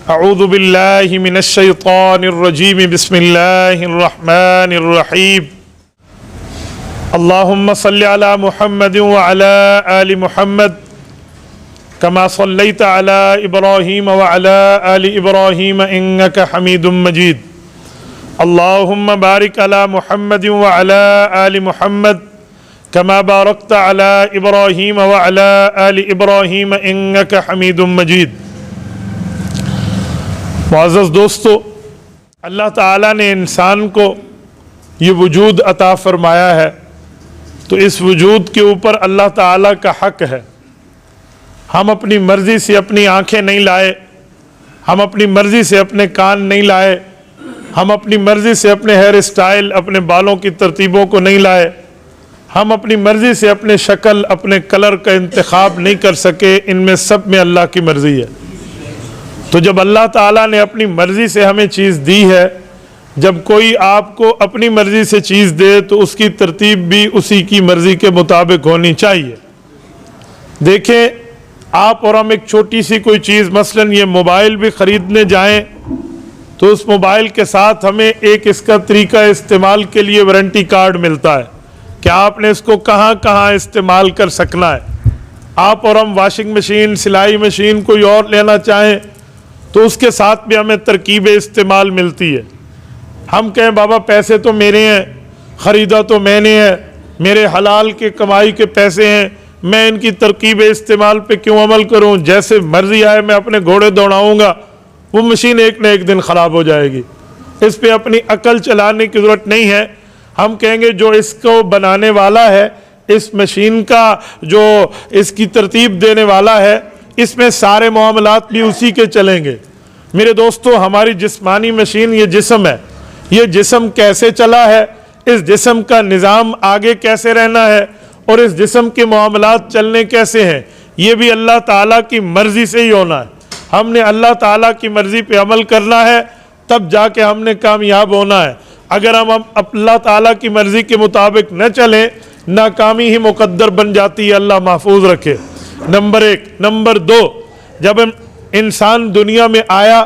اعوذ باللہ من الشیطان الرجیم بسم اللہ الرحمن الرحیم اللہم صلی علی محمد وعلی آل محمد کما صلیت علی ابراہیم وعلی آل ابراہیم انکا حمید مجید اللہم بارک علی محمد وعلی آل محمد کما بارکت علی ابراہیم وعلی آل ابراہیم انکا حمید مجید۔ معزز دوستو، اللہ تعالیٰ نے انسان کو یہ وجود عطا فرمایا ہے، تو اس وجود کے اوپر اللہ تعالیٰ کا حق ہے۔ ہم اپنی مرضی سے اپنی آنکھیں نہیں لائے، ہم اپنی مرضی سے اپنے کان نہیں لائے، ہم اپنی مرضی سے اپنے ہیئر اسٹائل، اپنے بالوں کی ترتیبوں کو نہیں لائے، ہم اپنی مرضی سے اپنے شکل، اپنے کلر کا انتخاب نہیں کر سکے۔ ان میں سب میں اللہ کی مرضی ہے۔ تو جب اللہ تعالیٰ نے اپنی مرضی سے ہمیں چیز دی ہے، جب کوئی آپ کو اپنی مرضی سے چیز دے تو اس کی ترتیب بھی اسی کی مرضی کے مطابق ہونی چاہیے۔ دیکھیں، آپ اور ہم ایک چھوٹی سی کوئی چیز، مثلا یہ موبائل بھی خریدنے جائیں تو اس موبائل کے ساتھ ہمیں ایک اس کا طریقہ استعمال کے لیے وارنٹی کارڈ ملتا ہے کہ آپ نے اس کو کہاں کہاں استعمال کر سکنا ہے۔ آپ اور ہم واشنگ مشین، سلائی مشین کوئی اور لینا چاہیں تو اس کے ساتھ بھی ہمیں ترکیب استعمال ملتی ہے۔ ہم کہیں بابا پیسے تو میرے ہیں، خریدا تو میں نے ہے، میرے حلال کے کمائی کے پیسے ہیں، میں ان کی ترکیب استعمال پہ کیوں عمل کروں؟ جیسے مرضی آئے میں اپنے گھوڑے دوڑاؤں گا، وہ مشین ایک نہ ایک دن خراب ہو جائے گی۔ اس پہ اپنی عقل چلانے کی ضرورت نہیں ہے۔ ہم کہیں گے جو اس کو بنانے والا ہے، اس مشین کا جو اس کی ترتیب دینے والا ہے، اس میں سارے معاملات بھی اسی کے چلیں گے۔ میرے دوستو، ہماری جسمانی مشین یہ جسم ہے، یہ جسم کیسے چلا ہے، اس جسم کا نظام آگے کیسے رہنا ہے اور اس جسم کے معاملات چلنے کیسے ہیں، یہ بھی اللہ تعالیٰ کی مرضی سے ہی ہونا ہے۔ ہم نے اللہ تعالیٰ کی مرضی پہ عمل کرنا ہے، تب جا کے ہم نے کامیاب ہونا ہے۔ اگر ہم اللہ تعالیٰ کی مرضی کے مطابق نہ چلیں، ناکامی ہی مقدر بن جاتی ہے۔ اللہ محفوظ رکھے۔ نمبر ایک۔ نمبر دو، جب انسان دنیا میں آیا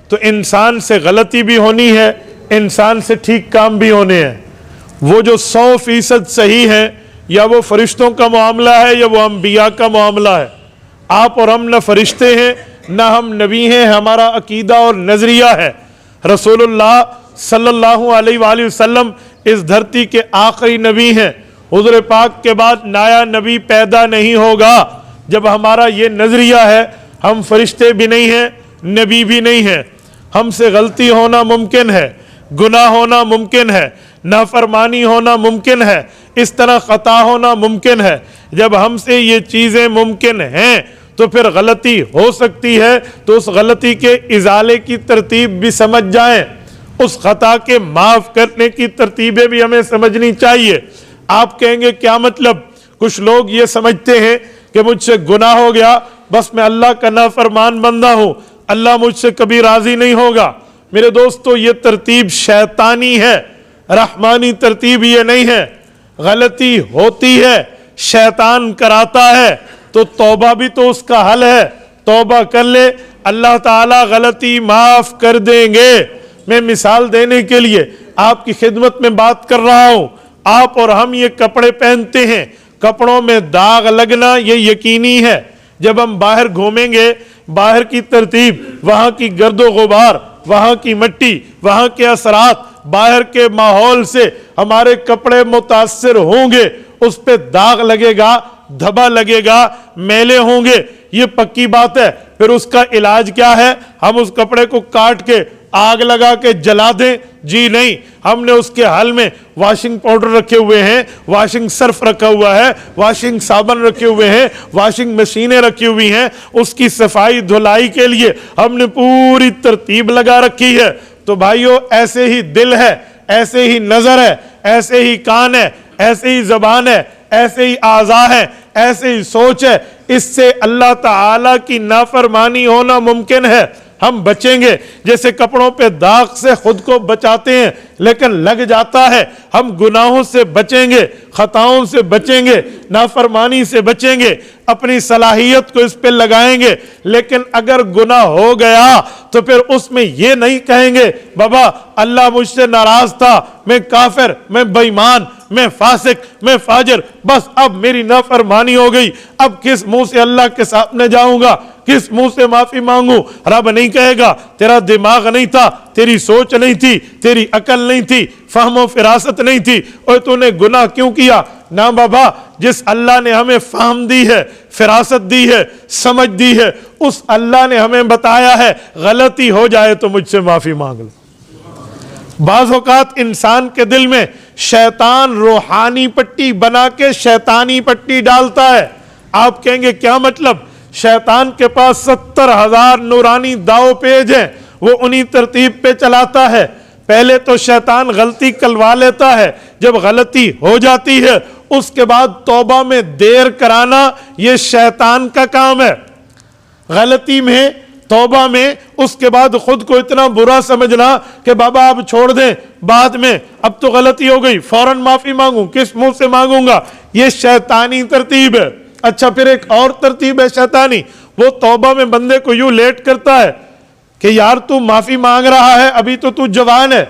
تو انسان سے غلطی بھی ہونی ہے، انسان سے ٹھیک کام بھی ہونے ہیں۔ وہ جو 100% صحیح ہے، یا وہ فرشتوں کا معاملہ ہے یا وہ انبیاء کا معاملہ ہے۔ آپ اور ہم نہ فرشتے ہیں نہ ہم نبی ہیں، ہمارا عقیدہ اور نظریہ ہے۔ رسول اللہ صلی اللہ علیہ وآلہ وسلم اس دھرتی کے آخری نبی ہیں۔ حضور پاک کے بعد نیا نبی پیدا نہیں ہوگا۔ جب ہمارا یہ نظریہ ہے، ہم فرشتے بھی نہیں ہیں، نبی بھی نہیں ہیں، ہم سے غلطی ہونا ممکن ہے، گناہ ہونا ممکن ہے، نافرمانی ہونا ممکن ہے، اس طرح خطا ہونا ممکن ہے۔ جب ہم سے یہ چیزیں ممکن ہیں تو پھر غلطی ہو سکتی ہے، تو اس غلطی کے ازالے کی ترتیب بھی سمجھ جائیں، اس خطا کے معاف کرنے کی ترتیبیں بھی ہمیں سمجھنی چاہیے۔ آپ کہیں گے کیا مطلب؟ کچھ لوگ یہ سمجھتے ہیں کہ مجھ سے گناہ ہو گیا، بس میں اللہ کا نافرمان بندہ ہوں، اللہ مجھ سے کبھی راضی نہیں ہوگا۔ میرے دوستو، یہ ترتیب شیطانی ہے، رحمانی ترتیب یہ نہیں ہے۔ غلطی ہوتی ہے، شیطان کراتا ہے، تو توبہ بھی تو اس کا حل ہے۔ توبہ کر لے، اللہ تعالیٰ غلطی معاف کر دیں گے۔ میں مثال دینے کے لیے آپ کی خدمت میں بات کر رہا ہوں۔ آپ اور ہم یہ کپڑے پہنتے ہیں، کپڑوں میں داغ لگنا یہ یقینی ہے۔ جب ہم باہر گھومیں گے، باہر کی ترتیب، وہاں کی گرد و غبار، وہاں کی مٹی، وہاں کے اثرات، باہر کے ماحول سے ہمارے کپڑے متاثر ہوں گے، اس پہ داغ لگے گا، دھبا لگے گا، میلے ہوں گے، یہ پکی بات ہے۔ پھر اس کا علاج کیا ہے؟ ہم اس کپڑے کو کاٹ کے آگ لگا کے جلا دیں؟ جی نہیں، ہم نے اس کے حل میں واشنگ پاؤڈر رکھے ہوئے ہیں، واشنگ صرف رکھا ہوا ہے، واشنگ صابن رکھے ہوئے ہیں، واشنگ مشینیں رکھی ہوئی ہیں، اس کی صفائی دھلائی کے لیے ہم نے پوری ترتیب لگا رکھی ہے۔ تو بھائیو، ایسے ہی دل ہے، ایسے ہی نظر ہے، ایسے ہی کان ہے، ایسے ہی زبان ہے، ایسے ہی اعضاء ہے، ایسے ہی سوچ ہے۔ اس سے اللہ تعالیٰ کی نافرمانی ہونا ممکن ہے۔ ہم بچیں گے. جیسے کپڑوں پہ داغ سے خود کو بچاتے ہیں لیکن لگ جاتا ہے, ہم گناہوں سے بچیں گے, خطاؤں سے بچیں گے, نافرمانی سے بچیں گے, اپنی صلاحیت کو اس پہ لگائیں گے. لیکن اگر گناہ ہو گیا تو پھر اس میں یہ نہیں کہیں گے بابا اللہ مجھ سے ناراض تھا, میں کافر, میں بے ایمان, میں فاسق, میں فاجر, بس اب میری نافرمانی ہو گئی, اب کس منہ سے اللہ کے سامنے جاؤں گا, کس منہ سے معافی مانگوں. رب نہیں کہے گا تیرا دماغ نہیں تھا, تیری سوچ نہیں تھی, تیری عقل نہیں تھی, فہم و فراست نہیں تھی, اور تو نے گناہ کیوں کیا. نہ بابا, جس اللہ نے ہمیں فہم دی ہے, فراست دی ہے, سمجھ دی ہے, اس اللہ نے ہمیں بتایا ہے غلطی ہو جائے تو مجھ سے معافی مانگ لو. بعض اوقات انسان کے دل میں شیطان روحانی پٹی بنا کے شیطانی پٹی ڈالتا ہے. آپ کہیں گے کیا مطلب؟ شیطان کے پاس 70,000 نورانی داؤ پیج ہیں, وہ انہی ترتیب پہ چلاتا ہے. پہلے تو شیطان غلطی کلوا لیتا ہے, جب غلطی ہو جاتی ہے اس کے بعد توبہ میں دیر کرانا یہ شیطان کا کام ہے. غلطی میں, توبہ میں, اس کے بعد خود کو اتنا برا سمجھنا کہ بابا اب چھوڑ دیں, بعد میں, اب تو غلطی ہو گئی, فوراً معافی مانگوں, کس منہ سے مانگوں گا, یہ شیطانی ترتیب ہے. اچھا پھر ایک اور ترتیب ہے شیطانی, وہ توبہ میں بندے کو یوں لیٹ کرتا ہے کہ یار تو معافی مانگ رہا ہے, ابھی تو جوان ہے,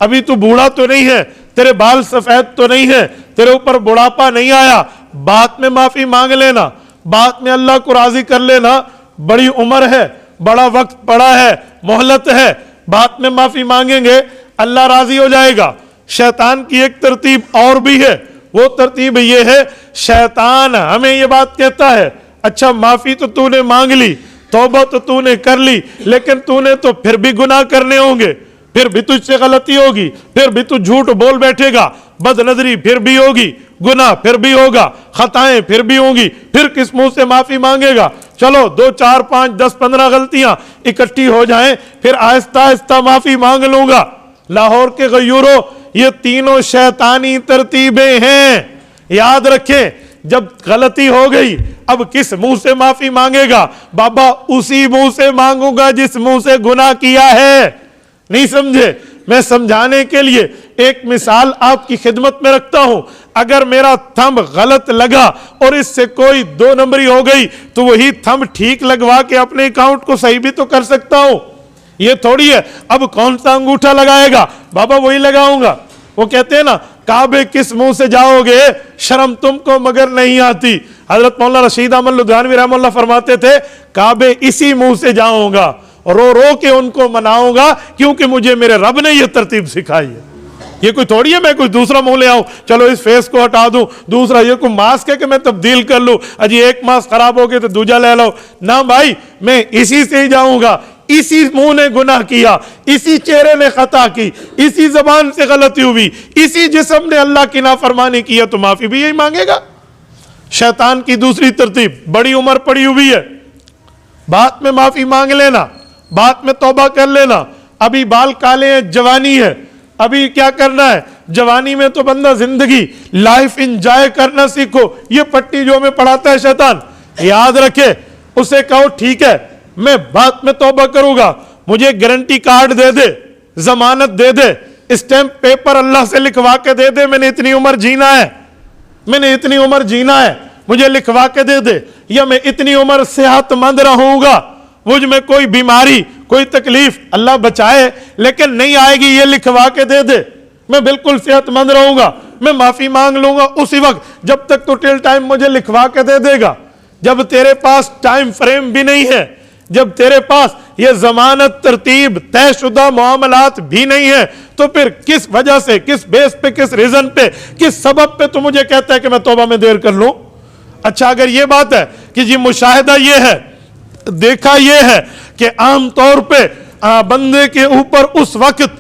ابھی تو بوڑھا تو نہیں ہے, تیرے بال سفید تو نہیں ہے, تیرے اوپر بڑھاپا نہیں آیا, بعد میں معافی مانگ لینا, بعد میں اللہ کو راضی کر لینا, بڑی عمر ہے, بڑا وقت پڑا ہے, مہلت ہے, بعد میں معافی مانگیں گے اللہ راضی ہو جائے گا. شیطان کی ایک ترتیب اور بھی ہے, وہ ترتیب یہ ہے, شیطان ہمیں یہ بات کہتا ہے اچھا معافی تو نے مانگ لی, توبہ تو نے کر لی, لیکن نے تو پھر بھی گناہ کرنے ہوں گے, پھر بھی تجھ سے غلطی ہوگی, پھر بھی تو جھوٹ بول بیٹھے گا, بد نظری پھر بھی ہوگی, گناہ پھر بھی ہوگا, خطائیں پھر بھی ہوں گی, پھر کس منہ سے معافی مانگے گا. چلو 2 4 5 10 15 غلطیاں اکٹھی ہو جائیں, پھر آہستہ آہستہ معافی مانگ لوں گا. لاہور کے غیوروں, یہ تینوں شیطانی ترتیبیں ہیں, یاد رکھیں. جب غلطی ہو گئی اب کس منہ سے معافی مانگے گا؟ بابا اسی منہ سے مانگوں گا جس منہ سے گناہ کیا ہے. نہیں سمجھے؟ میں سمجھانے کے لیے ایک مثال آپ کی خدمت میں رکھتا ہوں. اگر میرا تھمب غلط لگا اور اس سے کوئی 2 نمبری ہو گئی تو وہی تھمب ٹھیک لگوا کے اپنے اکاؤنٹ کو صحیح بھی تو کر سکتا ہوں. یہ تھوڑی ہے اب کون سا انگوٹھا لگائے گا, بابا وہی لگاؤں گا. وہ کہتے ہیں نا کعبے کس منہ سے جاؤ گے, شرم تم کو مگر نہیں آتی. حضرت مولانا رشید احمد لدھیانوی رحمہ اللہ فرماتے تھے کعبے اسی منہ سے جاؤں گا, رو رو کے ان کو مناؤں گا, کیونکہ مجھے میرے رب نے یہ ترتیب سکھائی ہے. یہ کوئی تھوڑی ہے میں کوئی دوسرا منہ لے آؤں, چلو اس فیس کو ہٹا دوں, دوسرا یہ کوئی ماسک ہے کہ میں تبدیل کر لوں, اجی ایک ماسک خراب ہو گیا تو دوجا لے لو. نہ بھائی, میں اسی سے ہی جاؤں گا. اسی منہ نے گناہ کیا, اسی چہرے نے خطا کی, اسی زبان سے غلطی ہوئی, اسی جسم نے اللہ کی نافرمانی کیا, تو معافی بھی یہی مانگے گا. شیطان کی دوسری ترتیب, بڑی عمر پڑی ہوئی ہے, بعد میں معافی مانگ لینا, بعد میں توبہ کر لینا. ابھی بال کالے ہیں, جوانی ہے, ابھی کیا کرنا ہے, جوانی میں تو بندہ زندگی لائف انجوائے کرنا سیکھو. یہ پٹی جو ہمیں پڑھاتا ہے شیطان, یاد رکھے, اسے کہو ٹھیک ہے میں بعد میں توبہ کروں گا, مجھے گارنٹی کارڈ دے دے, ضمانت دے دے, اسٹیمپ پیپر اللہ سے لکھوا کے دے دے, میں نے اتنی عمر جینا ہے, میں نے اتنی عمر جینا ہے, مجھے لکھوا کے دے دے, یا میں اتنی عمر صحت مند رہوں گا, مجھ میں کوئی بیماری کوئی تکلیف اللہ بچائے لیکن نہیں آئے گی, یہ لکھوا کے دے دے, میں بالکل صحت مند رہوں گا, میں معافی مانگ لوں گا اسی وقت, جب تک تو ٹل ٹائم مجھے لکھوا کے دے دے گا. جب تیرے پاس ٹائم فریم بھی نہیں ہے, جب تیرے پاس یہ ضمانت ترتیب طے شدہ معاملات بھی نہیں ہے, تو پھر کس وجہ سے, کس بیس پہ, کس ریزن پہ, کس سبب پہ تو مجھے کہتا ہے کہ میں توبہ میں دیر کر لوں. اچھا اگر یہ بات ہے کہ جی مشاہدہ یہ ہے, دیکھا یہ ہے کہ عام طور پہ بندے کے اوپر اس وقت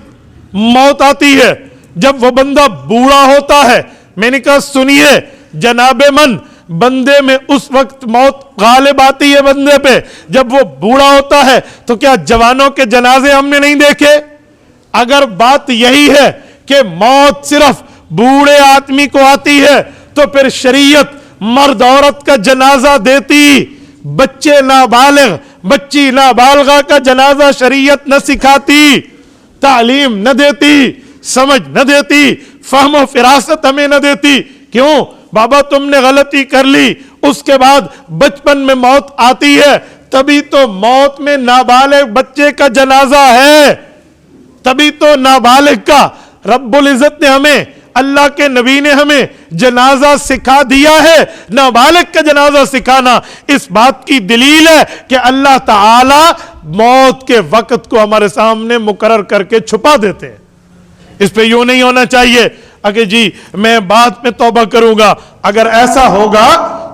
موت آتی ہے جب وہ بندہ بوڑھا ہوتا ہے. میں نے کہا سنیے جناب من, بندے میں اس وقت موت غالب آتی ہے بندے پہ جب وہ بوڑھا ہوتا ہے. تو کیا جوانوں کے جنازے ہم نے نہیں دیکھے؟ اگر بات یہی ہے کہ موت صرف بوڑھے آدمی کو آتی ہے تو پھر شریعت مرد عورت کا جنازہ دیتی, بچے نابالغ بچی نابالغہ کا جنازہ شریعت نہ سکھاتی، تعلیم نہ دیتی، سمجھ نہ دیتی، فہم و فراست ہمیں نہ دیتی. کیوں؟ بابا تم نے غلطی کر لی، اس کے بعد بچپن میں موت آتی ہے، تبھی تو موت میں نابالغ بچے کا جنازہ ہے، تبھی تو نابالغ کا رب العزت نے ہمیں، اللہ کے نبی نے ہمیں جنازہ سکھا دیا ہے. نابالغ کا جنازہ سکھانا اس بات کی دلیل ہے کہ اللہ تعالی موت کے وقت کو ہمارے سامنے مقرر کر کے چھپا دیتے ہیں. اس پہ یوں نہیں ہونا چاہیے اگر جی میں بعد میں توبہ کروں گا. اگر ایسا ہوگا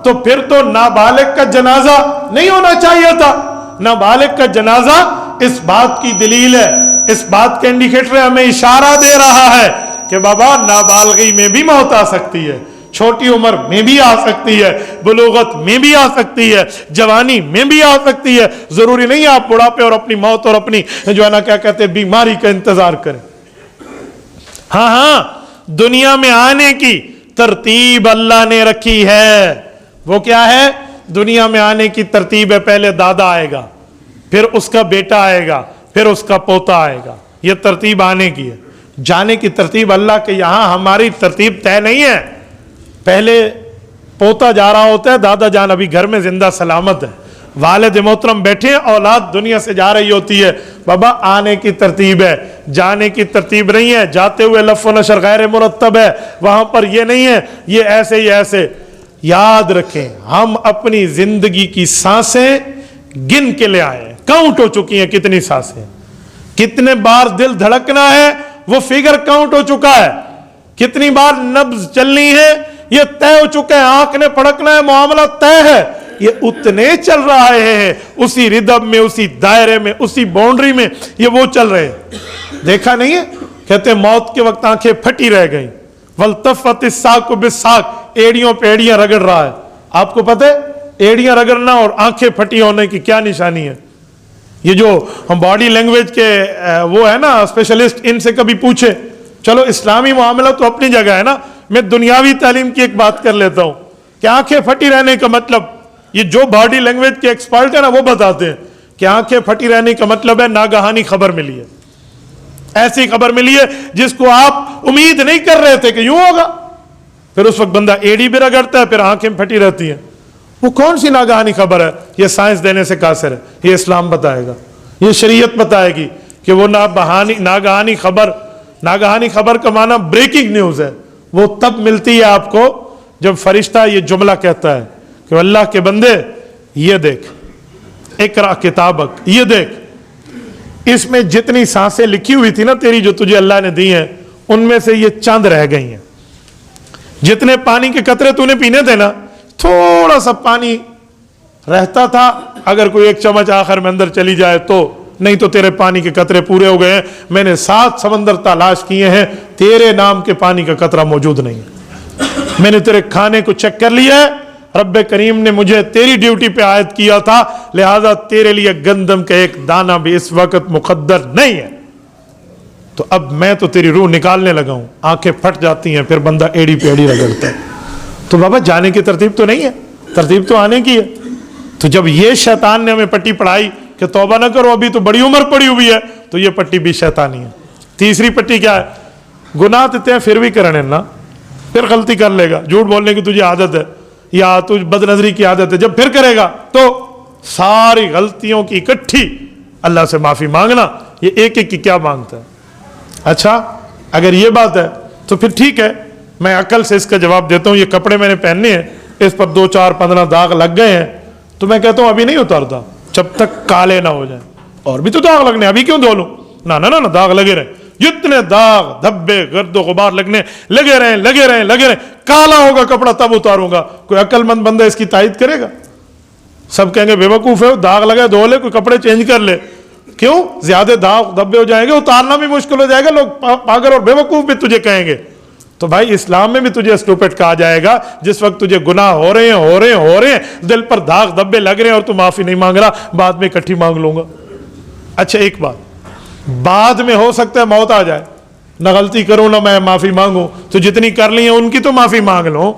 تو پھر تو نابالغ کا جنازہ نہیں ہونا چاہیے تھا. نابالغ کا جنازہ اس بات کی دلیل ہے، اس بات کا انڈیکیٹر ہمیں اشارہ دے رہا ہے کہ بابا نابالغی میں بھی موت آ سکتی ہے، چھوٹی عمر میں بھی آ سکتی ہے، بلوغت میں بھی آ سکتی ہے، جوانی میں بھی آ سکتی ہے. ضروری نہیں آپ بڑھاپے اور اپنی موت اور اپنی جو ہے نا کیا کہتے ہیں بیماری کا انتظار کریں. ہاں دنیا میں آنے کی ترتیب اللہ نے رکھی ہے. وہ کیا ہے؟ دنیا میں آنے کی ترتیب ہے، پہلے دادا آئے گا، پھر اس کا بیٹا آئے گا، پھر اس کا پوتا آئے گا. یہ ترتیب آنے کی ہے. جانے کی ترتیب اللہ کے یہاں، ہماری ترتیب طے نہیں ہے. پہلے پوتا جا رہا ہوتا ہے، دادا جان ابھی گھر میں زندہ سلامت ہے، والد محترم بیٹھے ہیں، اولاد دنیا سے جا رہی ہوتی ہے. بابا آنے کی ترتیب ہے، جانے کی ترتیب نہیں ہے. جاتے ہوئے لف و نشر غیر مرتب ہے، وہاں پر یہ نہیں ہے یہ ایسے یہ ایسے. یاد رکھیں ہم اپنی زندگی کی سانسیں گن کے لے آئے ہیں، کاؤنٹ ہو چکی ہیں کتنی سانسیں، کتنے بار دل دھڑکنا ہے وہ فگر کاؤنٹ ہو چکا ہے، کتنی بار نبض چلنی ہے یہ طے ہو چکا ہے، آنکھ نے پھڑکنا ہے معاملہ طے ہے. یہ اتنے چل رہا ہے اسی ردم میں، اسی دائرے میں، اسی باؤنڈری میں یہ وہ چل رہے ہیں. دیکھا نہیں ہے؟ کہتے ہیں موت کے وقت آنکھیں پھٹی رہ گئیں. وَالْتَفَّتِ السَّاقُ بِالسَّاقِ، ایڑیوں پہ ایڑیاں رگڑ رہا ہے. آپ کو پتہ ہے ایڑیاں رگڑنا اور آنکھیں پھٹی ہونے کی کیا نشانی ہے؟ یہ جو ہم باڈی لینگویج کے وہ ہے نا اسپیشلسٹ، ان سے کبھی پوچھے. چلو اسلامی معاملہ تو اپنی جگہ ہے نا، میں دنیاوی تعلیم کی ایک بات کر لیتا ہوں کہ آنکھیں پھٹی رہنے کا مطلب، یہ جو باڈی لینگویج کے ایکسپرٹ ہیں نا وہ بتاتے ہیں کہ آنکھیں پھٹی رہنے کا مطلب ہے ناگہانی خبر ملی ہے، ایسی خبر ملی ہے جس کو آپ امید نہیں کر رہے تھے کہ یوں ہوگا. پھر اس وقت بندہ ایڑی بھی رگڑتا ہے، پھر آنکھیں پھٹی رہتی ہیں. وہ کون سی ناگہانی خبر ہے؟ یہ سائنس دینے سے قاصر ہے، یہ اسلام بتائے گا، یہ شریعت بتائے گی کہ وہ ناگہانی خبر کا معنی بریکنگ نیوز ہے. وہ تب ملتی ہے آپ کو جب فرشتہ یہ جملہ کہتا ہے کہ اللہ کے بندے یہ دیکھ، اقرا کتابک، یہ دیکھ اس میں جتنی سانسیں لکھی ہوئی تھی نا تیری جو تجھے اللہ نے دی ہیں، ان میں سے یہ چند رہ گئی ہیں. جتنے پانی کے قطرے تو نے پینے تھے نا، تھوڑا سا پانی رہتا تھا، اگر کوئی ایک چمچ آخر میں اندر چلی جائے تو، نہیں تو تیرے پانی کے قطرے پورے ہو گئے ہیں. میں نے 7 سمندر تلاش کیے ہیں، تیرے نام کے پانی کا قطرہ موجود نہیں ہے. میں نے تیرے کھانے کو چیک کر لیا ہے، رب کریم نے مجھے تیری ڈیوٹی پہ عائد کیا تھا، لہذا تیرے لیے گندم کا ایک دانہ بھی اس وقت مقدر نہیں ہے. تو اب میں تو تیری روح نکالنے لگا ہوں. آنکھیں پھٹ جاتی ہیں، پھر بندہ ایڑی پہ ایڑی رگڑتا ہے. تو بابا جانے کی ترتیب تو نہیں ہے، ترتیب تو آنے کی ہے. تو جب یہ شیطان نے ہمیں پٹی پڑھائی کہ توبہ نہ کرو ابھی تو بڑی عمر پڑی ہوئی ہے، تو یہ پٹی بھی شیطانی ہے. تیسری پٹی کیا ہے؟ گناہ دیتے ہیں پھر بھی کرنے نا، پھر غلطی کر لے گا، جھوٹ بولنے کی تجھے عادت ہے یا تجھ بد نظری کی عادت ہے، جب پھر کرے گا تو ساری غلطیوں کی اکٹھی اللہ سے معافی مانگنا. یہ ایک ایک کی کیا مانگتا ہے؟ اچھا اگر یہ بات ہے تو پھر ٹھیک ہے، میں عقل سے اس کا جواب دیتا ہوں. یہ کپڑے میں نے پہننے ہیں، اس پر 2 4 15 داغ لگ گئے ہیں، تو میں کہتا ہوں ابھی نہیں اتارتا جب تک کالے نہ ہو جائیں. اور بھی تو داغ لگنے، ابھی کیوں دھو لوں؟ نہ داغ لگے رہے، جتنے داغ دھبے گرد و غبار لگنے لگے رہیں، کالا ہوگا کپڑا تب اتاروں گا. کوئی عقل مند بندہ اس کی تائید کرے گا؟ سب کہیں گے بے وقوف ہے، داغ لگے دھو لے، کوئی کپڑے چینج کر لے. کیوں؟ زیادہ داغ دھبے ہو جائیں گے، اتارنا بھی مشکل ہو جائے گا، لوگ پاگل اور بے وقوف بھی تجھے کہیں گے. تو بھائی اسلام میں بھی تجھے اسٹوپٹ کہا جائے گا جس وقت تجھے گناہ ہو رہے ہیں، دل پر داغ دھبے لگ رہے ہیں اور تو معافی نہیں مانگ رہا، بعد میں اکٹھی مانگ لوں گا. اچھا ایک بات، بعد میں ہو سکتا ہے موت آ جائے، نہ غلطی کروں نہ میں معافی مانگوں، تو جتنی کر لی ہیں ان کی تو معافی مانگ لوں.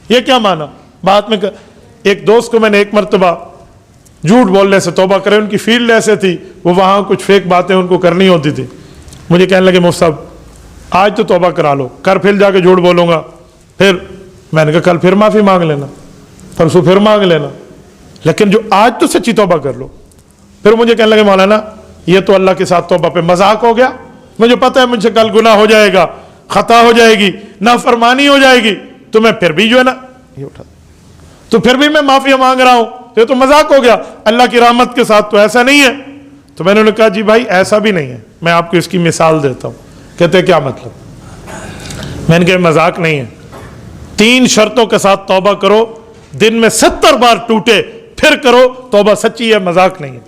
یہ کیا مانا؟ بعد میں ایک دوست کو میں نے ایک مرتبہ جھوٹ بولنے سے توبہ کریں. ان کی فیلڈ ایسے تھی, وہ وہاں کچھ فیک باتیں ان کو کرنی ہوتی تھی. مجھے کہنے لگے مفتی صاحب آج تو توبہ کرا لو, کر پھر جا کے جھوٹ بولوں گا. پھر میں نے کہا کل پھر معافی مانگ لینا, پرسوں پھر مانگ لینا, لیکن جو آج تو سچی توبہ کر لو. پھر مجھے کہنے لگے مولانا یہ تو اللہ کے ساتھ توبہ پہ مذاق ہو گیا, مجھے پتہ ہے مجھ سے کل گناہ ہو جائے گا, خطا ہو جائے گی, نافرمانی ہو جائے گی, تو میں پھر بھی جو ہے نا یہ اٹھا تو پھر بھی میں معافی مانگ رہا ہوں, یہ تو مذاق ہو گیا, اللہ کی رحمت کے ساتھ تو ایسا نہیں ہے. تو میں نے کہا جی بھائی ایسا بھی نہیں ہے, میں آپ کو اس کی مثال دیتا ہوں. کہتے کیا مطلب؟ میں نے کہا مذاق نہیں ہے, 3 شرطوں کے ساتھ توبہ کرو, دن میں 70 بار ٹوٹے پھر کرو, توبہ سچی ہے, مذاق نہیں ہے.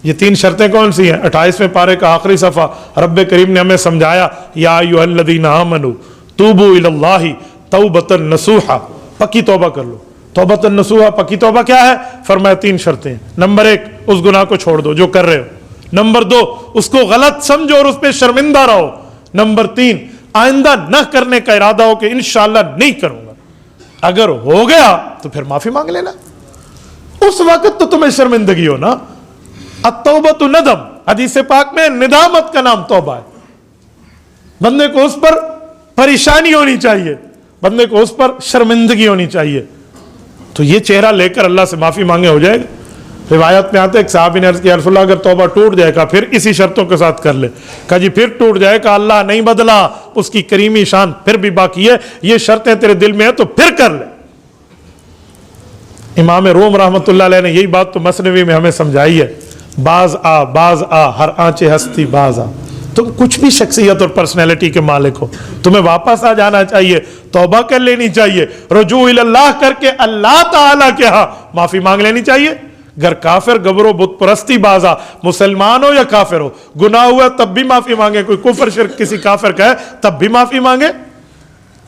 یہ 3 شرطیں کون سی ہیں؟ 28ویں پارے کا آخری صفحہ. رب کریم نے ہمیں سمجھایا یا ایھا الذین آمنوا توبوا الی اللہ توبۃ نصوحا, پکی توبہ کر لو. توبۃ نصوحا پکی توبہ کیا ہے؟ فرمایا 3 شرطیں. نمبر 1 اس گناہ کو چھوڑ دو جو کر رہے ہو. نمبر 2 اس کو غلط سمجھو اور اس پہ شرمندہ رہو. نمبر 3 آئندہ نہ کرنے کا ارادہ ہو کہ انشاءاللہ نہیں کروں گا. اگر ہو گیا تو پھر معافی مانگ لینا, اس وقت تو تمہیں شرمندگی ہو نا. التوبۃ ندم, حدیث پاک میں ندامت کا نام توبہ ہے. بندے کو اس پر پریشانی ہونی چاہیے, بندے کو اس پر شرمندگی ہونی چاہیے. تو یہ چہرہ لے کر اللہ سے معافی مانگے ہو جائے گا. روایت میں آتے ایک صحابی نے عرض کیا رسول اللہ اگر توبہ ٹوٹ جائے گا پھر اسی شرطوں کے ساتھ کر لے. کہا جی پھر ٹوٹ جائے گا, اللہ نہیں بدلا, اس کی کریمی شان پھر بھی باقی ہے, یہ شرطیں تیرے دل میں ہیں تو پھر کر لے. امام روم رحمۃ اللہ علیہ نے یہی بات تو مثنوی میں ہمیں سمجھائی ہے. باز آ ہر آنچے ہستی باز آ. تم کچھ بھی شخصیت اور پرسنالٹی کے مالک ہو, تمہیں واپس آ جانا چاہیے, توبہ کر لینی چاہیے, رجوع اللہ کر کے اللہ تعالیٰ کے ہاں معافی مانگ لینی چاہیے. گر کافر گبرو بت پرستی بازا, مسلمان ہو یا کافر ہو, گناہ ہوا تب بھی معافی مانگے. کوئی کفر شرک کسی کافر کا ہے تب بھی معافی مانگے.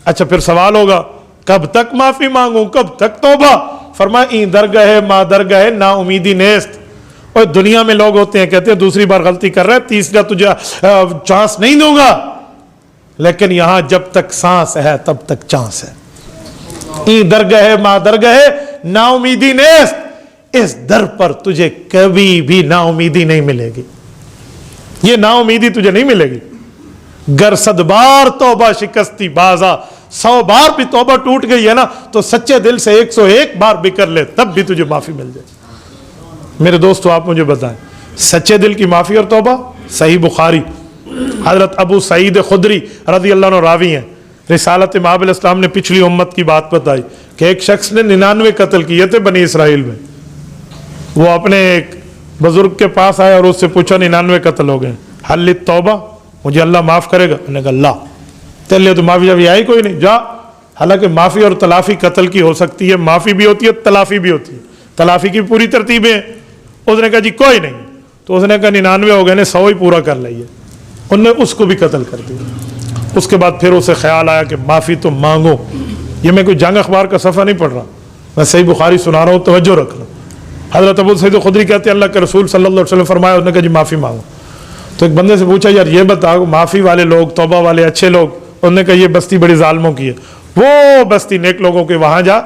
اچھا پھر سوال ہوگا کب تک معافی مانگوں, کب تک توبہ؟ فرمایا این درگاہ ما درگاہ نا امیدی نیست. اور دنیا میں لوگ ہوتے ہیں کہتے ہیں دوسری بار غلطی کر رہا ہے تیسرا تجھے چانس نہیں دوں گا, لیکن یہاں جب تک سانس ہے تب تک چانس ہے. این درگاہ ما درگاہ نا امیدی نیست, اس در پر تجھے کبھی بھی نا امیدی نہیں ملے گی. یہ نا امیدی تجھے نہیں ملے گی. گر 100 بار توبہ شکستی بازا, 100 بار بھی توبہ ٹوٹ گئی ہے نا تو سچے دل سے 101 بار بھی کر لے تب بھی تجھے معافی مل جائے. میرے دوستو آپ مجھے بتائیں سچے دل کی معافی اور توبہ. صحیح بخاری حضرت ابو سعید خدری رضی اللہ عنہ راوی ہیں. رسالت مآب الاسلام نے پچھلی امت کی بات بتائی کہ ایک شخص نے 99 قتل کیے تھے بنی اسرائیل میں. وہ اپنے ایک بزرگ کے پاس آیا اور اس سے پوچھا 99 قتل ہو گئے, حل توبہ, مجھے اللہ معاف کرے گا؟ انہوں نے کہا اللہ تیرے لیے تو معافی جب آئی کوئی نہیں, جا. حالانکہ معافی اور تلافی قتل کی ہو سکتی ہے, معافی بھی ہوتی ہے تلافی بھی ہوتی ہے, تلافی کی پوری ترتیبیں ہیں. اس نے کہا جی کوئی نہیں, تو اس نے کہا 99 ہو گئے نے 100 ہی پورا کر لئیے. انہوں نے اس کو بھی قتل کر دیا. اس کے بعد پھر اسے خیال آیا کہ معافی تو مانگو. یہ میں کوئی جنگ اخبار کا صفحہ نہیں پڑھ رہا, میں صحیح بخاری سنا رہا ہوں, توجہ رکھنا. حضرت ابو سعید خدری کہتے ہیں اللہ کے رسول صلی اللہ علیہ وسلم فرمایا, اس نے کہا جی معافی مانگو. تو ایک بندے سے پوچھا یار یہ بتاؤ معافی والے لوگ, توبہ والے اچھے لوگ, انہوں نے کہا یہ بستی بڑی ظالموں کی ہے. وہ بستی نیک لوگوں کے وہاں جا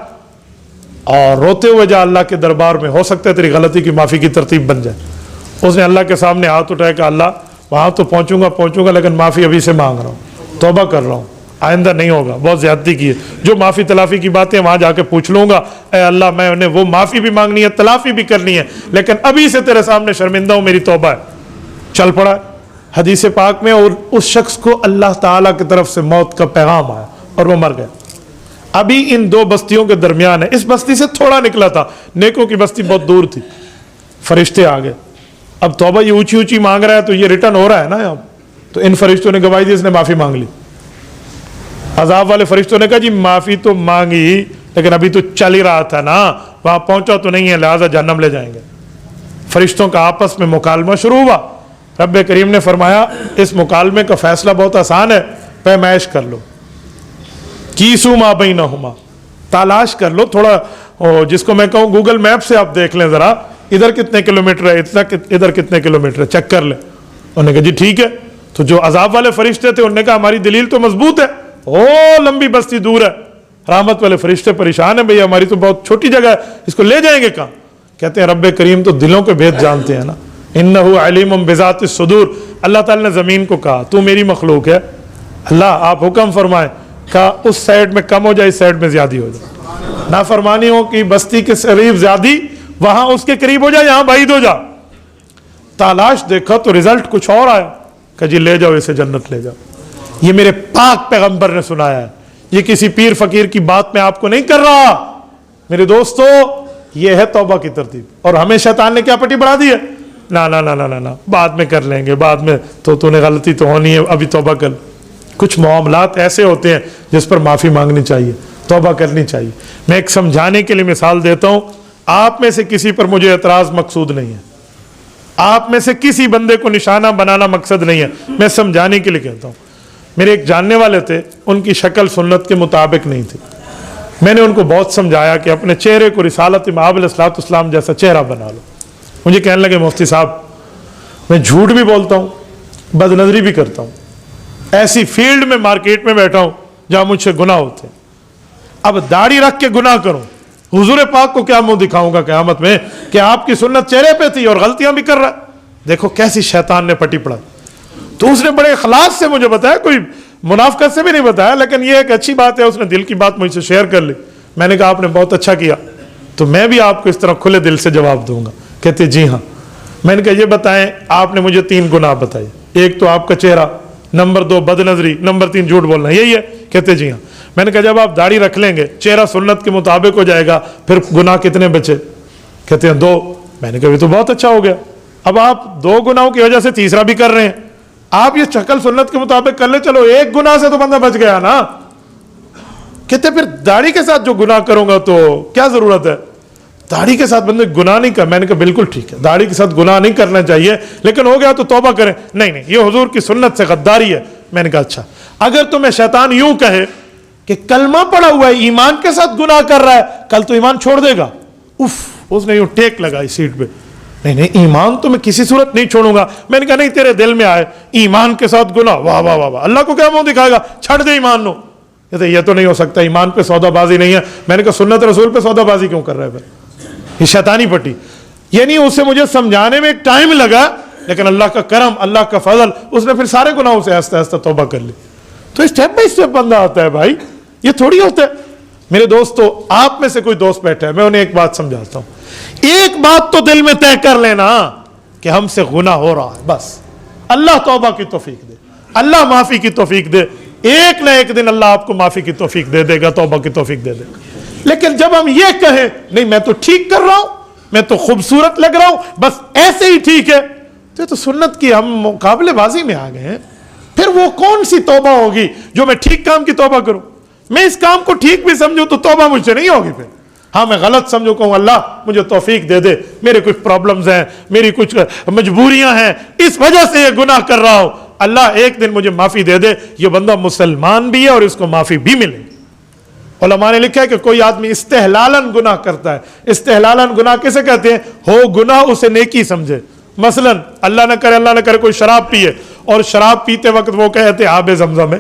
اور روتے ہوئے جا اللہ کے دربار میں, ہو سکتا ہے تیری غلطی کی معافی کی ترتیب بن جائے. اس نے اللہ کے سامنے ہاتھ اٹھایا کہ اللہ وہاں تو پہنچوں گا لیکن معافی ابھی سے مانگ رہا ہوں, توبہ کر رہا ہوں, آئندہ نہیں ہوگا, بہت زیادتی کی ہے. جو معافی تلافی کی باتیں وہاں جا کے پوچھ لوں گا, اے اللہ میں انہیں وہ معافی بھی مانگنی ہے تلافی بھی کرنی ہے, لیکن ابھی سے تیرے سامنے شرمندہ ہوں, میری توبہ ہے. چل پڑا حدیث پاک میں, اور اس شخص کو اللہ تعالیٰ کی طرف سے موت کا پیغام آیا اور وہ مر گیا. ابھی ان 2 بستیوں کے درمیان ہے, اس بستی سے تھوڑا نکلا تھا, نیکوں کی بستی بہت دور تھی. فرشتے آ گئے. اب توبہ یہ اونچی اونچی مانگ رہا ہے تو یہ ریٹرن ہو رہا ہے نا یہاں, تو ان فرشتوں نے گواہی دی, اس نے معافی مانگ لی. عذاب والے فرشتوں نے کہا جی معافی تو مانگی لیکن ابھی تو چل ہی رہا تھا نا, وہاں پہنچا تو نہیں ہے لہٰذا جہنم لے جائیں گے. فرشتوں کا آپس میں مکالمہ شروع ہوا. رب کریم نے فرمایا اس مکالمے کا فیصلہ بہت آسان ہے, پیمائش کر لو, کیسو ما بینہما, تلاش کر لو تھوڑا, جس کو میں کہوں گوگل میپ سے آپ دیکھ لیں ذرا, ادھر کتنے کلومیٹر ہے, ادھر کتنے کلومیٹر ہے, چیک کر لیں. انہوں نے کہا جی ٹھیک ہے. تو جو عذاب والے فرشتے تھے انہوں نے کہا ہماری دلیل تو مضبوط ہے, لمبی بستی دور ہے. رحمت والے فرشتے پریشان ہیں, بھئی ہماری تو بہت چھوٹی جگہ ہے, اس کو لے جائیں گے کہاں؟ کہتے ہیں رب کریم تو دلوں کے بھید جانتے ہیں نا، انہ علیم بذات الصدور۔ اللہ تعالیٰ نے زمین کو کہا تو میری مخلوق ہے، اللہ آپ حکم فرمائیں، کہا اس سائڈ میں کم ہو جائے، اس سائڈ میں زیادہ ہو جائے، نافرمانی ہو کہ بستی کے قریب زیادہ، وہاں اس کے قریب ہو جائے، یہاں بعید ہو جا۔ تالاش دیکھا تو رزلٹ کچھ اور آیا، کہ جی لے جاؤ اسے جنت لے جاؤ۔ یہ میرے پاک پیغمبر نے سنایا ہے، یہ کسی پیر فقیر کی بات میں آپ کو نہیں کر رہا۔ میرے دوستو یہ ہے توبہ کی ترتیب، اور ہمیں شیطان نے کیا پٹی بڑھا دی ہے، نا نا نا نا نا بعد میں کر لیں گے، بعد میں تو نے غلطی تو ہونی ہے، ابھی توبہ کر۔ کچھ معاملات ایسے ہوتے ہیں جس پر معافی مانگنی چاہیے، توبہ کرنی چاہیے۔ میں ایک سمجھانے کے لیے مثال دیتا ہوں، آپ میں سے کسی پر مجھے اعتراض مقصود نہیں ہے، آپ میں سے کسی بندے کو نشانہ بنانا مقصد نہیں ہے، میں سمجھانے کے لیے کہتا ہوں۔ میرے ایک جاننے والے تھے، ان کی شکل سنت کے مطابق نہیں تھی، میں نے ان کو بہت سمجھایا کہ اپنے چہرے کو رسالت مآب علیہ السلام جیسا چہرہ بنا لو۔ مجھے کہنے لگے مفتی صاحب میں جھوٹ بھی بولتا ہوں، بد نظری بھی کرتا ہوں، ایسی فیلڈ میں مارکیٹ میں بیٹھا ہوں جہاں مجھ سے گناہ ہوتے ہیں، اب داڑھی رکھ کے گناہ کروں، حضور پاک کو کیا منہ دکھاؤں گا قیامت میں کہ آپ کی سنت چہرے پہ تھی اور غلطیاں بھی کر رہا ہے؟ دیکھو کیسی شیطان نے پٹی پڑا۔ تو اس نے بڑے اخلاص سے مجھے بتایا، کوئی منافقت سے بھی نہیں بتایا، لیکن یہ ایک اچھی بات ہے، اس نے دل کی بات مجھ سے شیئر کر لی۔ میں نے کہا آپ نے بہت اچھا کیا، تو میں بھی آپ کو اس طرح کھلے دل سے جواب دوں گا۔ کہتے جی ہاں۔ میں نے کہا یہ بتائیں، آپ نے مجھے 3 گناہ بتائے، ایک تو آپ کا چہرہ، نمبر 2 بد نظری، نمبر 3 جھوٹ بولنا، یہی ہے؟ کہتے جی ہاں۔ میں نے کہا جب آپ داڑھی رکھ لیں گے، چہرہ سنت کے مطابق ہو جائے گا، پھر گناہ کتنے بچے؟ کہتے ہیں 2۔ میں نے کہا یہ تو بہت اچھا ہو گیا، اب آپ 2 گناہوں کی وجہ سے تیسرا بھی کر رہے ہیں، آپ یہ شکل سنت کے مطابق کر لیں، چلو 1 گناہ سے تو بندہ بچ گیا نا۔ کہتے پھر داڑھی کے ساتھ جو گناہ کروں گا تو کیا ضرورت ہے؟ داڑھی کے ساتھ بندے گناہ نہیں کر۔ میں نے کہا بالکل ٹھیک ہے، داڑھی کے ساتھ گناہ نہیں کرنا چاہیے، لیکن ہو گیا تو توبہ کریں۔ نہیں یہ حضور کی سنت سے غداری ہے۔ میں نے کہا اچھا، اگر تمہیں شیطان یوں کہے کہ کلمہ پڑا ہوا ہے، ایمان کے ساتھ گناہ کر رہا ہے، کل تو ایمان چھوڑ دے گا، اس نے یوں ٹیک لگائی سیٹ پہ، نہیں ایمان تو میں کسی صورت نہیں چھوڑوں گا۔ میں نے کہا نہیں، تیرے دل میں آئے ایمان کے ساتھ گناہ، واہ واہ واہ واہ، اللہ کو کیا منہ دکھائے گا، چھڑ دے ایمان نو۔ یہ تو نہیں ہو سکتا، ایمان پہ سودا بازی نہیں ہے۔ میں نے کہا سنت رسول پہ سودا بازی کیوں کر رہا ہے پھر؟ یہ شیطانی پٹی۔ یعنی اسے مجھے سمجھانے میں ایک ٹائم لگا، لیکن اللہ کا کرم، اللہ کا فضل، اس نے پھر سارے گناہوں سے آہستہ آہستہ توبہ کر لی۔ تو اسٹیپ بائی اسٹیپ بندہ آتا ہے بھائی، یہ تھوڑی ہوتا ہے۔ میرے دوستو، آپ میں سے کوئی دوست بیٹھا ہے، میں انہیں ایک بات سمجھاتا ہوں، ایک بات تو دل میں طے کر لینا کہ ہم سے گناہ ہو رہا ہے، بس اللہ توبہ کی توفیق دے، اللہ معافی کی توفیق دے، ایک نہ ایک دن اللہ آپ کو معافی کی توفیق دے دے گا، توبہ کی توفیق دے دے گا۔ لیکن جب ہم یہ کہیں نہیں میں تو ٹھیک کر رہا ہوں، میں تو خوبصورت لگ رہا ہوں، بس ایسے ہی ٹھیک ہے، تو سنت کی ہم مقابلے بازی میں آ گئے ہیں۔ پھر وہ کون سی توبہ ہوگی جو میں ٹھیک کام کی توبہ کروں؟ میں اس کام کو ٹھیک بھی سمجھوں تو توبہ مجھ سے نہیں ہوگی۔ پھر ہاں میں غلط سمجھوں، کہوں اللہ مجھے توفیق دے دے، میرے کچھ پرابلمز ہیں، میری کچھ مجبوریاں ہیں، اس وجہ سے یہ گناہ کر رہا ہوں، اللہ ایک دن مجھے معافی دے دے، یہ بندہ مسلمان بھی ہے اور اس کو معافی بھی ملے گی۔ علماء نے لکھا ہے کہ کوئی آدمی استحلالن گناہ کرتا ہے، استحلالن گناہ کسے کہتے ہیں؟ ہو گناہ اسے نیکی سمجھے۔ مثلا اللہ نہ کرے کوئی شراب پیے اور شراب پیتے وقت وہ کہتے آب زمزم ہے،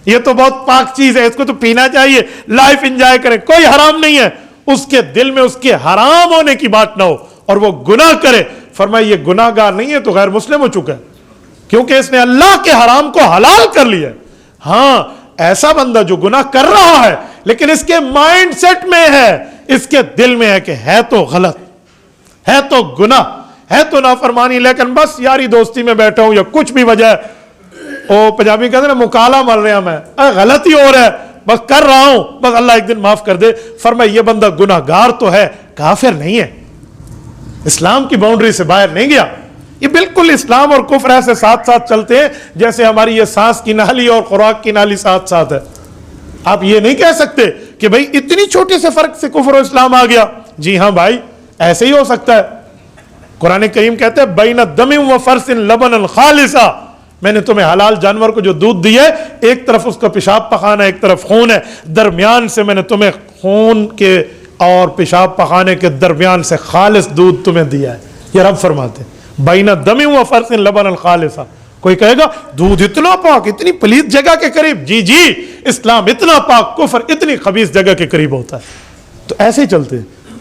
یہ تو بہت پاک چیز ہے، اس کو تو پینا چاہیے، لائف انجوائے کریں، کوئی حرام نہیں ہے، اس کے دل میں اس کے حرام ہونے کی بات نہ ہو اور وہ گناہ کرے، فرمایا یہ گناہ گار نہیں ہے تو غیر مسلم ہو چکا ہے، کیونکہ اس نے اللہ کے حرام کو حلال کر لیا ہے۔ ہاں ایسا بندہ جو گناہ کر رہا ہے لیکن اس کے مائنڈ سیٹ میں ہے، اس کے دل میں ہے کہ ہے تو غلط، ہے تو گناہ، ہے تو نافرمانی، لیکن بس یاری دوستی میں بیٹھا ہوں یا کچھ بھی وجہ ہے، او پنجابی کہتے ہیں نا مکالا مل رہا میں، غلطی ہو رہا ہے، بس کر رہا ہوں، بس اللہ ایک دن معاف کر دے۔ فرمایا یہ بندہ گناہ گار تو ہے، کافر نہیں ہے، اسلام کی باؤنڈری سے باہر نہیں گیا۔ یہ بالکل اسلام اور کفر ایسے ساتھ ساتھ چلتے ہیں جیسے ہماری یہ سانس کی نالی اور خوراک کی نالی ساتھ ساتھ ہے۔ آپ یہ نہیں کہہ سکتے کہ بھئی اتنی چھوٹے سے فرق سے کفر و اسلام آ گیا۔ جی ہاں بھائی، ایسے ہی ہو سکتا ہے۔ قرآن کریم کہتے ہیں بین دم و فرث لبنا خالصا، میں نے تمہیں حلال جانور کو جو دودھ دی ہے، ایک طرف اس کا پیشاب پخانا ایک طرف خون ہے، درمیان سے میں نے تمہیں خون کے اور پیشاب پخانے کے درمیان سے خالص دودھ تمہیں دیا ہے۔ یہ رب فرماتے ہیں بین دم و فرث لبنا خالصا۔ کوئی کہے گا دودھ اتنا پاک، اتنی پلیت جگہ کے قریب، جی اسلام اتنا پاک، کفر اتنی خبیث جگہ کے قریب ہوتا ہے۔ تو ایسے ہی چلتے ہیں۔